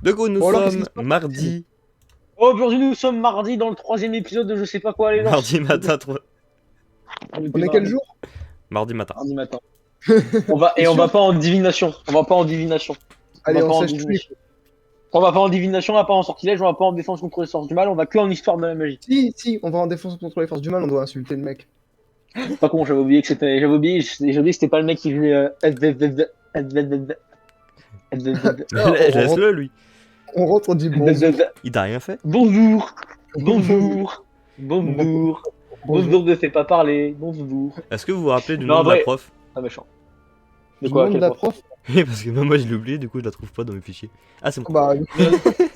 Du coup, nous Bon alors, qu'est-ce qui sommes se passe? mardi. Aujourd'hui, nous sommes mardi dans le 3e épisode de je sais pas quoi, les lances. Mardi matin. On est quel jour? Mardi matin. Mardi matin. T'es On va sûr? pas en divination. On va pas en divination. On Allez, va on pas en sèche tous les divination. coups. On va pas en divination, on va pas en sortilège, on va pas en défense contre les sorts du mal, on va que en histoire de la magie. Si, on va en défense contre les forces du mal, on doit insulter le mec. Pas con, j'avais oublié que c'était pas le mec qui faisait Ah, Laisse-le, lui. on rentre, on dit bonjour. Il t'a rien fait. Bonjour, bonjour, bonjour, Bonjour. bonjour ne fait pas parler, bonjour. Est-ce que vous vous rappelez du Non, nom en de la vrai, prof? ah méchant. De Du quoi, nom de quel la prof? prof? Oui, parce que même moi je l'ai oublié, du coup je la trouve pas dans mes fichiers. Ah, c'est bon. Bah,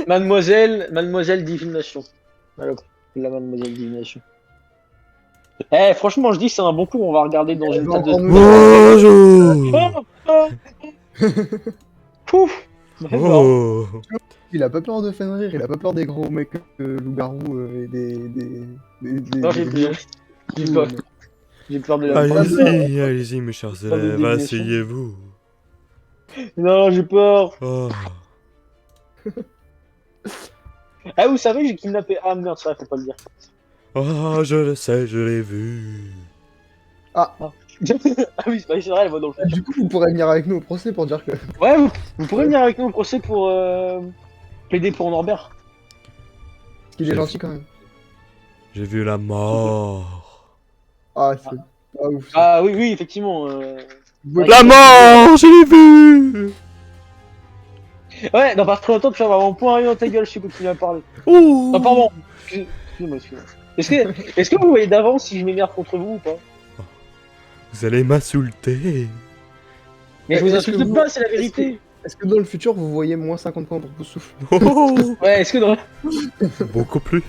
Mademoiselle Divination. Alors, la Mademoiselle Divination. Eh, franchement, je dis que c'est un bon cours, on va regarder dans elle une va table de... encore nous Bonjour. Oh, pouf. Oh. Il a pas peur de Fenrir, il a pas peur des gros mecs loups-garous et Non, des lions. J'ai peur de la... Allez-y, allez-y, mes chers Pas de élèves, divination. asseyez-vous. Non, j'ai peur. Oh. Ah, vous savez, j'ai kidnappé... Ah, merde, ça, faut pas le dire. Oh, je le sais, je l'ai vu. Ah oui, c'est vrai, elle va dans le futur. Du coup, vous pourrez venir avec nous au procès pour dire que... Ouais, vous pourrez venir avec nous au procès pour plaider pour Norbert. qu'il est gentil quand même. J'ai vu la mort. Ah, c'est pas ouf. Ça. Ah oui, effectivement. Ouais, La mort, je l'ai vu. Ouais, dans pas très longtemps, tu vas avoir mon point dans ta gueule si tu continues à parler. Oh. Non, pardon. Excusez-moi. Est-ce que vous voyez d'avance si je m'énerve contre vous ou pas? Vous allez m'insulter. Mais je vous Est-ce que insulte vous- pas, c'est la vérité. Est-ce que dans le futur, vous voyez moins 50 points pour vous souffle? Oh. Ouais, est-ce que dans... Beaucoup plus.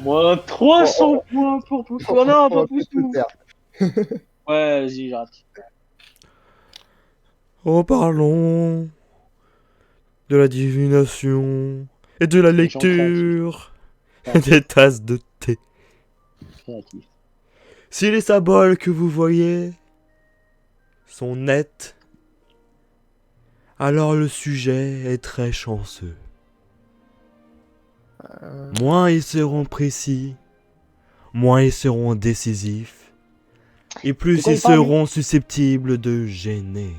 Moins 300 points pour Poussou. Oh non, On pas va peut-être Poussou. le faire. Ouais, vas-y, j'arrête. Oh, parlons de la divination et de la Les gens lecture créatifs. des tasses de thé. Créatif. Si les symboles que vous voyez sont nets, alors le sujet est très chanceux. Moins ils seront précis, moins ils seront décisifs, et De plus quoi ils il parle, lui seront susceptibles de gêner.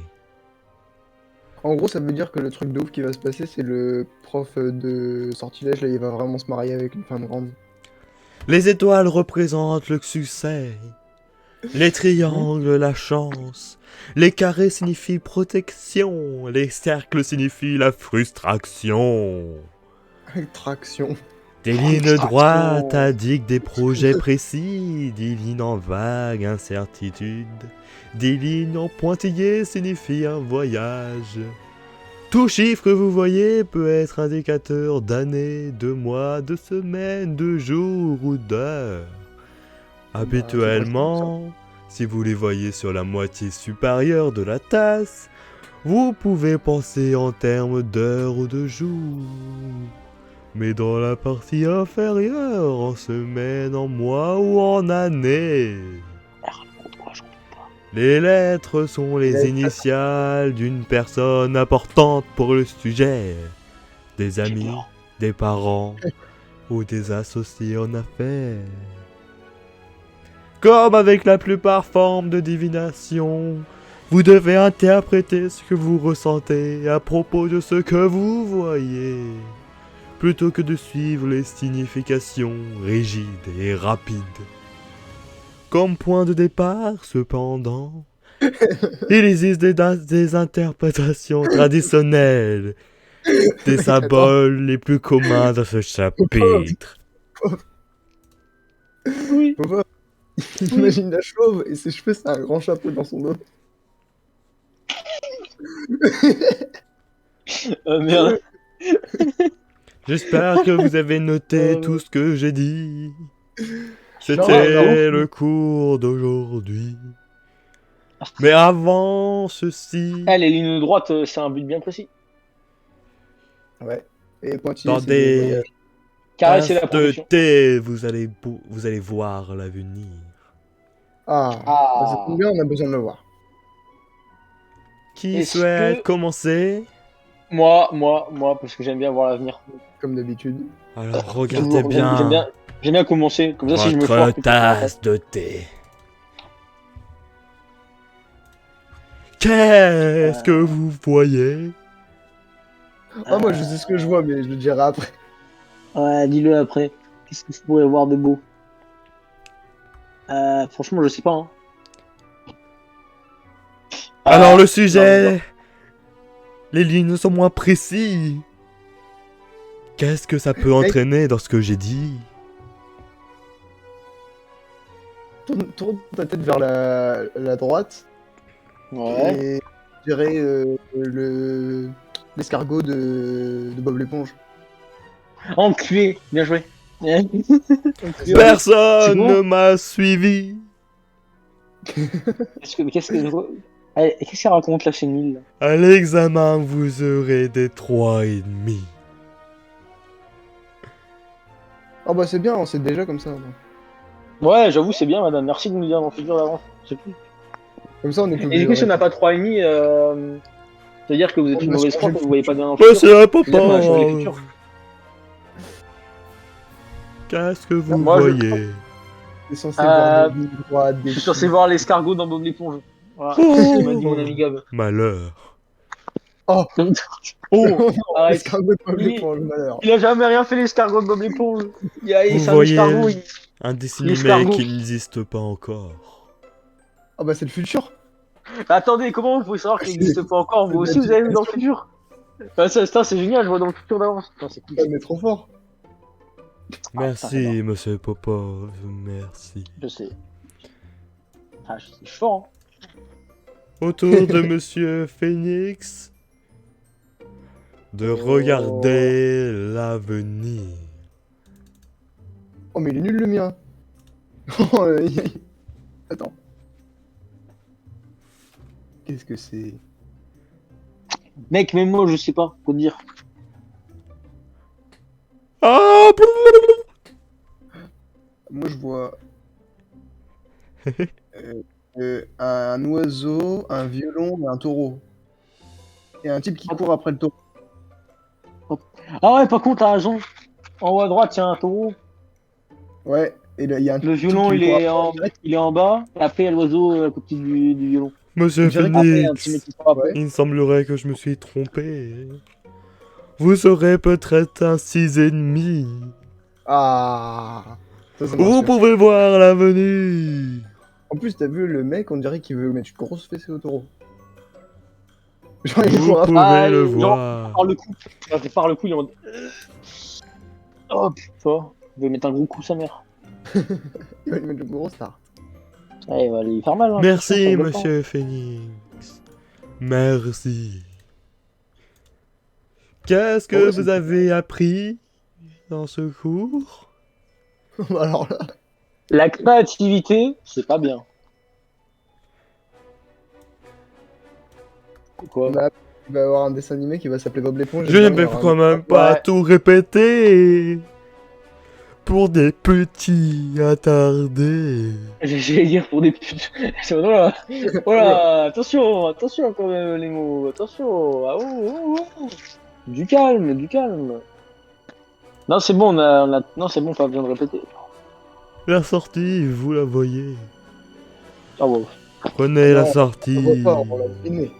En gros, ça veut dire que le truc de ouf qui va se passer, c'est le prof de sortilège, là, il va vraiment se marier avec une femme grande. Les étoiles représentent le succès, les triangles la chance, les carrés signifient protection, les cercles signifient la frustration. Avec traction. Des lignes droites indiquent des projets précis, des lignes en vague incertitude, des lignes en pointillés signifient un voyage. Tout chiffre que vous voyez peut être indicateur d'années, de mois, de semaines, de jours ou d'heures. Habituellement, si vous les voyez sur la moitié supérieure de la tasse, vous pouvez penser en termes d'heures ou de jours. Mais dans la partie inférieure, en semaines, en mois ou en années. Les lettres sont les initiales d'une personne importante pour le sujet. Des amis, des parents ou des associés en affaires. Comme avec la plupart formes de divination, vous devez interpréter ce que vous ressentez à propos de ce que vous voyez, plutôt que de suivre les significations rigides et rapides. Comme point de départ, cependant, il existe des interprétations traditionnelles, des symboles les plus communs dans ce chapitre. Oui. Papa, imagine la chauve et ses cheveux, c'est un grand chapeau dans son dos. Merde. J'espère que vous avez noté tout ce que j'ai dit. Non, C'était le cours d'aujourd'hui. Mais avant ceci, Eh, les lignes droites, c'est un but bien précis. Ouais. Et pointillé, dans c'est des des voyages. Carré, c'est la tasses de protection. thé, vous allez voir l'avenir. Ah, Ah. ça tombe bien, on a besoin de le voir. Qui Est-ce souhaite que- commencer? Moi, parce que j'aime bien voir l'avenir. Comme d'habitude. Alors regardez Toujours, bien j'aime bien commencer. Comme ça, si je me foire, votre plutôt que je me rate. tasse de thé. Qu'est-ce que vous voyez? Ah, moi, je sais ce que je vois, mais je le dirai après. Ouais, dis-le après. Qu'est-ce que je pourrais voir de beau? Franchement, je sais pas. Hein. Alors le non, sujet, les lignes sont moins précis. Qu'est-ce que ça peut entraîner dans ce que j'ai dit? Tourne ta tête vers la droite. Ouais. Et je dirais l'escargot de Bob l'éponge. Enculé, bien joué. Enculé. C'est Personne bon. ne m'a suivi. Qu'est-ce qu'elle raconte là, chez Nil là. À l'examen, vous aurez des 3,5. Ah bah c'est bien, on sait déjà comme ça. Donc. Ouais, j'avoue, c'est bien, madame. Merci de nous dire dans le futur d'avance. C'est cool. Comme ça on est plus Et obligé du de coup, si on n'a répéter. pas 3,5, c'est-à-dire que vous êtes On une a mauvaise changé prof le et vous voyez pas bien dans le futur. futur. Monsieur C'est-à-dire qu'on a changé le Papa, futur. qu'est-ce que vous Moi, voyez? T'es censé voir Euh, des lignes droites, je des suis censé chiffres. voir l'escargot dans Bob l'éponge. Voilà, c'est ce que m'a dit mon ami Gab. Malheur. Oh, Oh, non, arrête. l'escargot de Bob Il, l'éponge, malheur. il a jamais rien fait, l'escargot de Bob l'éponge. Vous C'est un escargot. voyez un dessin animé L'escargot. qui n'existe pas encore. Ah bah c'est le futur. Attendez, comment vous pouvez savoir qu'il n'existe pas encore? Vous C'est aussi, de vous la avez vu dans le divination. futur? Ça, c'est génial, je vois dans le futur d'avance. Putain, c'est cool. Ouais, mais trop fort. Merci, monsieur Popov, merci. Je sais. Ah, je suis fort. Autour de monsieur Phoenix, de regarder l'avenir. Oh mais il est nul le mien. Oh, attends. Qu'est-ce que c'est? Mec, même moi, je sais pas quoi te dire. Ah, Moi je vois un oiseau, un violon et un taureau. Et un type qui court après le taureau. Ah ouais, par contre, t'as raison. En haut à droite, il y a un taureau. Ouais, et là il y a un Le type violon, qui lui court après. il est en bas. Et après, il y a l'oiseau à côté du violon. monsieur On dirait que- Après, il y a un petit mec Phoenix, qui court après. Ouais. il me semblerait que je me suis trompé. Vous aurez peut-être un 6,5. Ah, ça me Vous rassure. pouvez voir l'avenir. En plus, t'as vu le mec, on dirait qu'il veut mettre une grosse fessée au taureau. Genre, il Vous court après. pouvez le Genre, voir. par le coup. Par le coup, il est en mode. Oh putain. Il va mettre un gros coup, sa mère. Il va lui mettre le gros star. Ouais, il va lui faire mal. Hein, Merci, attention, ça rigole pas. monsieur Phoenix. Merci. Qu'est-ce que Oh, vous avez appris dans ce cours? Alors là, La créativité, c'est pas bien. Quoi? il va y avoir un dessin animé qui va s'appeler Bob l'éponge. et Je ne dedans, il y vais aura un- quand même pas Ouais. tout répéter pour des petits attardés. J'allais dire pour des putes. Voilà. Voilà. Attention quand même les mots. Attention. Ah, oh, oh, oh. Du calme, du calme. Non, c'est bon, non, c'est bon, pas besoin de répéter. La sortie, vous la voyez. Ah ouais. Prenez la Non, on sortie. voit pas, on l'a deviné.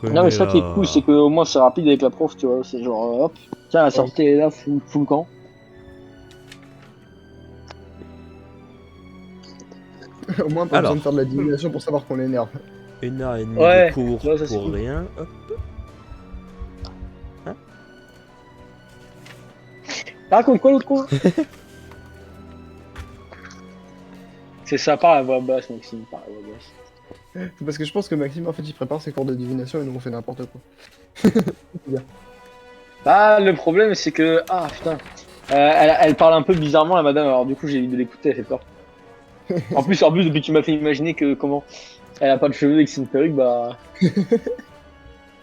Non, mais ça qui est Prenez-la. cool, c'est qu'au moins c'est rapide avec la prof, tu vois. C'est genre, hop, tiens, la sortie elle est là, full camp. Au moins, pas Alors. besoin de faire de la divination pour savoir qu'on l'énerve. 1h30 Ouais, de cours tu vois, ça, c'est pour cool. rien. Hop. Raconte quoi l'autre con? C'est ça, par la voix basse, Maxime, par la voix basse. C'est parce que je pense que Maxime, en fait, il prépare ses cours de divination et nous, on fait n'importe quoi. Ah, le problème, c'est que. Ah, putain. Elle parle un peu bizarrement, la madame, alors du coup, j'ai évité de l'écouter, elle fait peur. En plus, depuis que tu m'as fait imaginer que comment elle a pas de cheveux et que c'est une perruque, bah.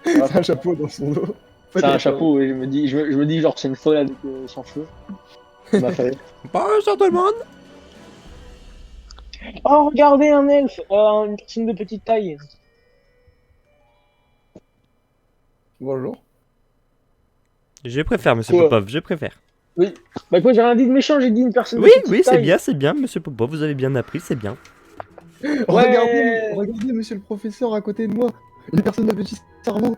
C'est un chapeau dans son dos. C'est un chapeau, et je me dis, genre, c'est une folle avec sans cheveux. Ça m'a fait rire. Bonjour tout le monde. Oh, regardez un elfe, une personne de petite taille. Bonjour. Je préfère, monsieur Quoi? Popov, je préfère. Oui. Bah quoi, j'ai rien dit de méchant, j'ai dit une personne de Oui, petite oui, taille. c'est bien, monsieur Popov, vous avez bien appris, c'est bien. Ouais. Regardez, monsieur le professeur à côté de moi. Une personne de petit cerveau.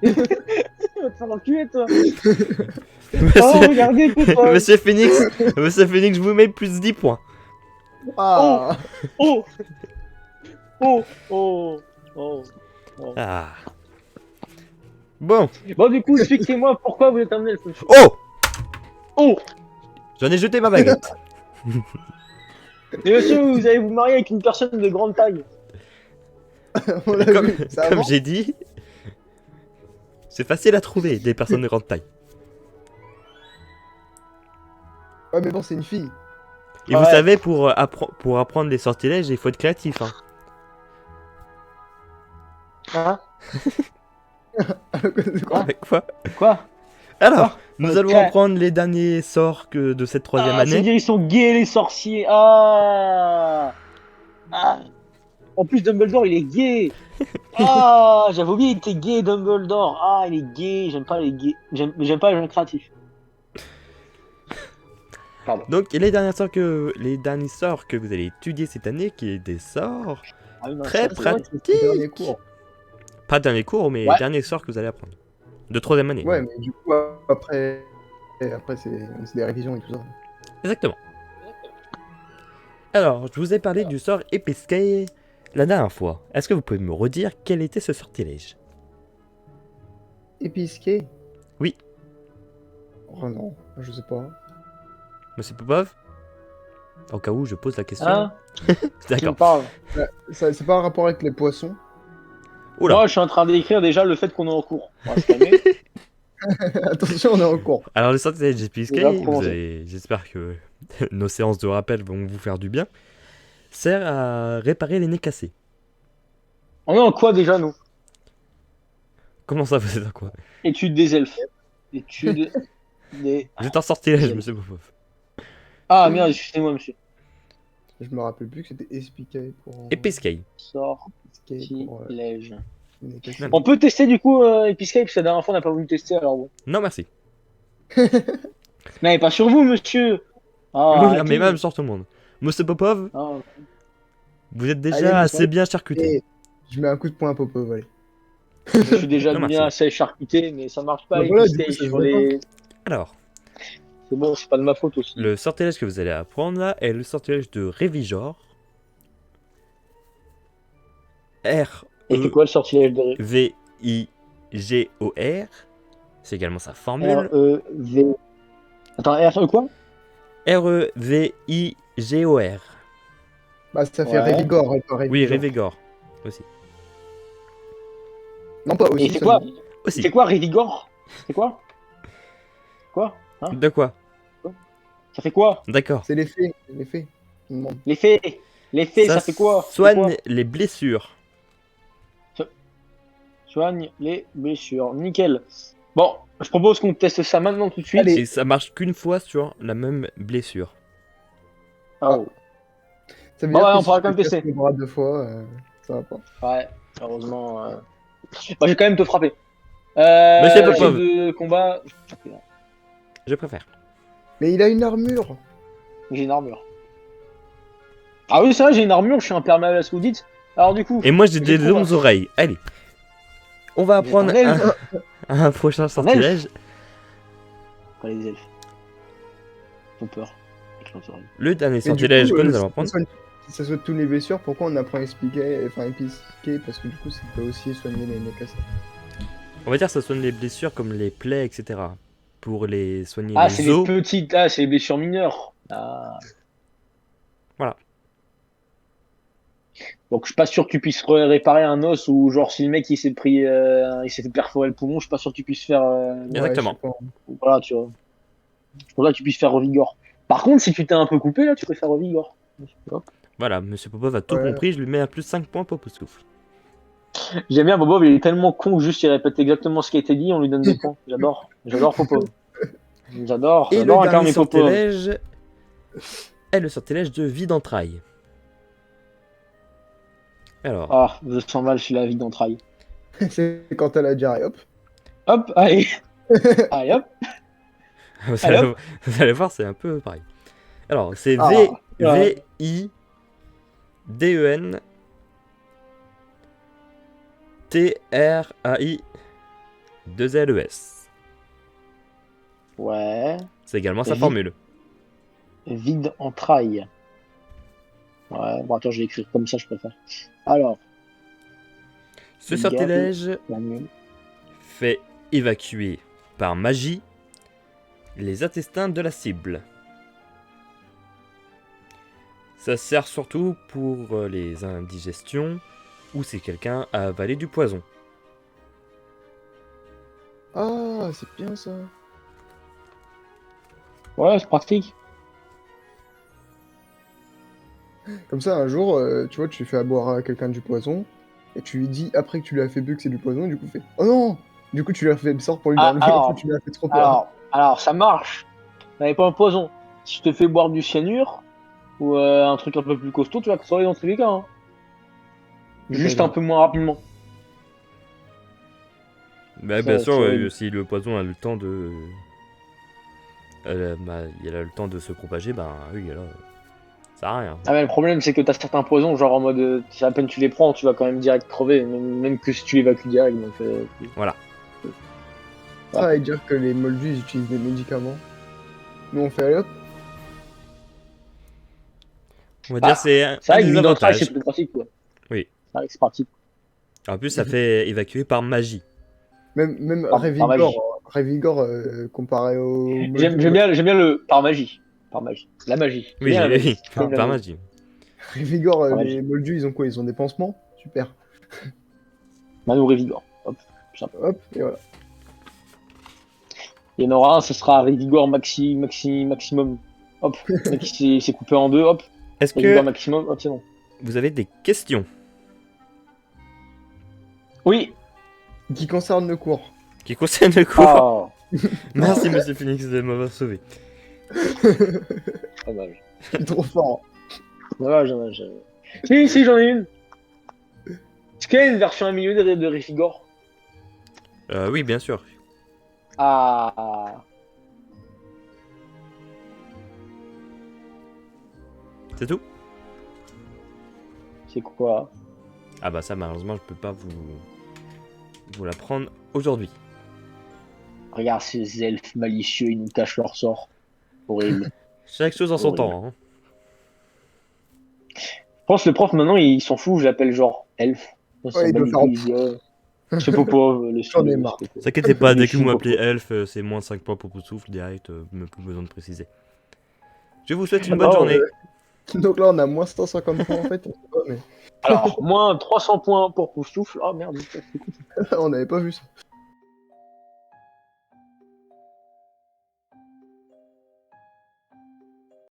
Tu vas te faire enculer, toi. Oh, Monsieur, regardez, Popov. Monsieur Phoenix, je vous mets plus 10 points. Ah. Oh. Oh. Oh. Oh. Oh. Ah. Bon. Bon, du coup, expliquez-moi pourquoi vous êtes amené le feu. Oh, Oh. j'en ai jeté ma baguette. Et monsieur, vous allez vous marier avec une personne de grande taille. On l'a Comme, vu. Ça comme avance. j'ai dit, c'est facile à trouver des personnes de grande taille. Ouais, mais bon, c'est une fille. Et vous Ouais. savez, pour apprendre les sortilèges, il faut être créatif. Hein. Hein? Quoi? Quoi Quoi? Alors, Quoi? nous Ok. allons apprendre les derniers sorts de cette troisième Ah, c'est année. dire ils sont gays les sorciers. Ah. Ah. En plus, Dumbledore, il est gay. Ah, j'avais oublié, il était gay, Dumbledore. Ah, il est gay. J'aime pas les gays. J'aime pas les gens créatifs. Pardon. Donc, les derniers sorts que vous allez étudier cette année, qui est des sorts Ah oui, non, très ça, c'est vrai. pratiques. Dernier cours. Pas derniers cours, mais Ouais. derniers sorts que vous allez apprendre. De troisième année. Ouais, mais du coup, après c'est des révisions et tout ça. Exactement. Alors, je vous ai parlé du sort Épisquet la dernière fois. Est-ce que vous pouvez me redire quel était ce sortilège? Épisqué? Oui. Oh non, je sais pas. Monsieur Popov? Au cas où je pose la question. Hein? Tu me D'accord. parles. C'est pas un rapport avec les poissons? Oula. Moi, je suis en train d'écrire déjà le fait qu'on est en cours. On va se calmer. Attention, on est en cours. Alors, le sortilège Épisquet, Déjà prolongé. j'espère que nos séances de rappel vont vous faire du bien, sert à réparer les nez cassés. On est en quoi déjà, nous? Comment ça, vous êtes en quoi? Étude des elfes. Étude des. Vous êtes en sortilège, Zèle. monsieur Popov. Ah merde, excusez-moi, monsieur. Je me rappelle plus que c'était Espiquet pour. Épisquet. Sortilège. les casser. Non. On peut tester du coup Episcape, parce que la dernière fois on n'a pas voulu tester, alors bon. Non, merci. Mais pas sur vous, monsieur. Ah, Oui, arrêtez. mais même sur tout le monde. Monsieur Popov, Ah, vous êtes Allez, déjà assez monsieur. bien charcuté. Et je mets un coup de poing à Popov, allez. je suis déjà Non, merci. bien assez charcuté, mais ça marche pas Bah voilà, Episcape du coup, ça se sur voit les. Alors, C'est bon, c'est pas de ma faute aussi. le sortilège que vous allez apprendre là est le sortilège de Révigor. R Et c'est quoi le sortilège de V-I-G-O-R. C'est également sa formule. R-E-V. Attends, R-E quoi? R-E-V-I-G-O-R. Bah, ça fait Ouais. Révigor, et pas Oui, Révigor. Révigor aussi. Non, pas aussi. Et c'est quoi? seulement. Aussi. C'est quoi Révigor? C'est quoi? Quoi? Hein? De quoi? Ça fait quoi? D'accord. C'est l'effet. L'effet. Je me demande. L'effet. L'effet, ça fait quoi? C'est Soigne quoi les blessures. Soigne les blessures. Nickel. Bon, je propose qu'on teste ça maintenant tout de suite. Allez. Et ça marche qu'une fois sur la même blessure. Oh. Ça veut Bon, dire ouais, que on si pourra tu quand même te casses tester. le bras deux fois, ça va pas. Ouais, heureusement. Bah, je vais quand même te frapper. Monsieur jet Popov. de combat. Je préfère. Mais il a une armure. J'ai une armure. Ah oui, c'est vrai, j'ai une armure, je suis imperméable à ce que vous dites. Alors du coup, Et moi j'ai des Je trouve- longues oreilles. Allez. On va apprendre un elfe. un prochain sortilège. Pas les elfes. Ils ont peur. Avec leurs oreilles. Le dernier Et du sortilège coup, que nous si allons apprendre. Si ça soigne toutes les blessures, pourquoi on apprend Espiquet, enfin Épisquet, parce que du coup, ça peut aussi soigner les nez cassés. On va dire que ça soigne les blessures comme les plaies, etc. Pour les soigner Ah, c'est les les os. petites, ah, c'est les blessures mineures. Ah. Voilà. Donc je suis pas sûr que tu puisses réparer un os ou genre si le mec il s'est pris, il s'est fait perforer le poumon, je suis pas sûr que tu puisses faire. Exactement. Ouais, je sais Voilà, tu vois. Je pense pas que tu puisses faire revigor. Par contre, si tu t'es un peu coupé là, tu peux faire revigor. Hop. Voilà, monsieur Popov a tout Ouais. compris, je lui mets à plus 5 points pour souffle. J'aime bien Popov, il est tellement con que juste il répète exactement ce qui a été dit, on lui donne des points. J'adore. J'adore Popov. J'adore. Et le J'adore dernier incarner Popov. sortilège est le sortilège de vie d'entrailles. Alors, Ah, je sens mal, je suis la vie d'entrailles. pas. C'est quand elle a diarrhée, hop. Hop, allez. Allez hop. Vous Allez, allez, vous allez voir, c'est un peu pareil. Alors, c'est Ah, ouais. V-I-D-E-N T-R-A-I 2-L-E-S. Ouais. C'est également sa Vi- formule. Vide entraille. Ouais, bon, attends, je vais écrire comme ça, je préfère. Alors, Ce Gaz. sortilège Manuel. fait évacuer par magie les intestins de la cible. Ça sert surtout pour les indigestions ou si quelqu'un a avalé du poison. Ah, c'est bien ça. Ouais, c'est pratique. Comme ça, un jour, tu vois, tu fais à boire à quelqu'un du poison, et tu lui dis, après que tu lui as fait bu que c'est du poison, et du coup, il fait oh non! Du coup, tu lui as fait le sort pour lui Ah, enlever, et alors, tu lui as fait trop peur. alors, ça marche. Mais pas un poison. Si je te fais boire du cyanure, ou un truc un peu plus costaud, tu vas crever dans tous les cas. Hein. Juste un peu moins rapidement. Bah, bien Ça, sûr, c'est horrible. si le poison a le temps de. Il a le temps de se propager, ben oui, alors. Ça sert à rien. Ah, mais le problème, c'est que t'as certains poisons, genre en mode, à peine tu les prends, tu vas quand même direct crever, même que si tu l'évacues direct. Donc, Voilà. Ça, et dire que les moldus, ils utilisent des médicaments. Nous, on fait allez hop. On va Bah, dire c'est un c'est vrai que des vide entraille, c'est avantages. plus pratique, quoi. Oui. C'est vrai que c'est pratique. En plus, ça fait évacuer par magie. Même Par magie. Révigor comparé aux moldus. J'aime bien le par magie. Par magie. La magie. J'aime Oui, bien la magie. oui, J'aime la par magie. magie. Révigor, Par les magie. moldus, ils ont quoi? Ils ont des pansements? Super. Mano Révigor. Hop. Simple. Hop, et voilà. Il y en aura un, ce sera Révigor maximum. Hop. Le mec qui s'est coupé en deux, hop. Est-ce Révigor que maximum, hop, c'est bon. vous avez des questions Oui. Qui concerne le cours. qui concernent le cours? Ah. Merci, monsieur Phoenix, de m'avoir sauvé. Dommage. Il est trop fort. Dommage. Si, j'en ai une. Est-ce qu'il y a une version à milieu de Révigor? Oui, bien sûr. Ah. C'est tout? C'est quoi? Ah bah ça, malheureusement, je peux pas vous l'apprendre aujourd'hui. Regarde ces elfes malicieux, ils nous cachent leur sort. Horrible. Chaque chose en son Horrible. temps. Hein. Je pense que le prof maintenant il s'en fout, je l'appelle genre elfe. Ouais, il doit faire C'est popo, J'en ai marre. Ne vous inquiétez pas, dès que vous Laissez-moi m'appelez pas. elfe, c'est moins 5 points pour souffle direct, même plus besoin de préciser. Je vous souhaite une bonne journée. Donc là, on a moins 150 points en fait. On sait pas, mais Alors, moins 300 points pour Poufsouffle. Oh merde, on n'avait pas vu ça.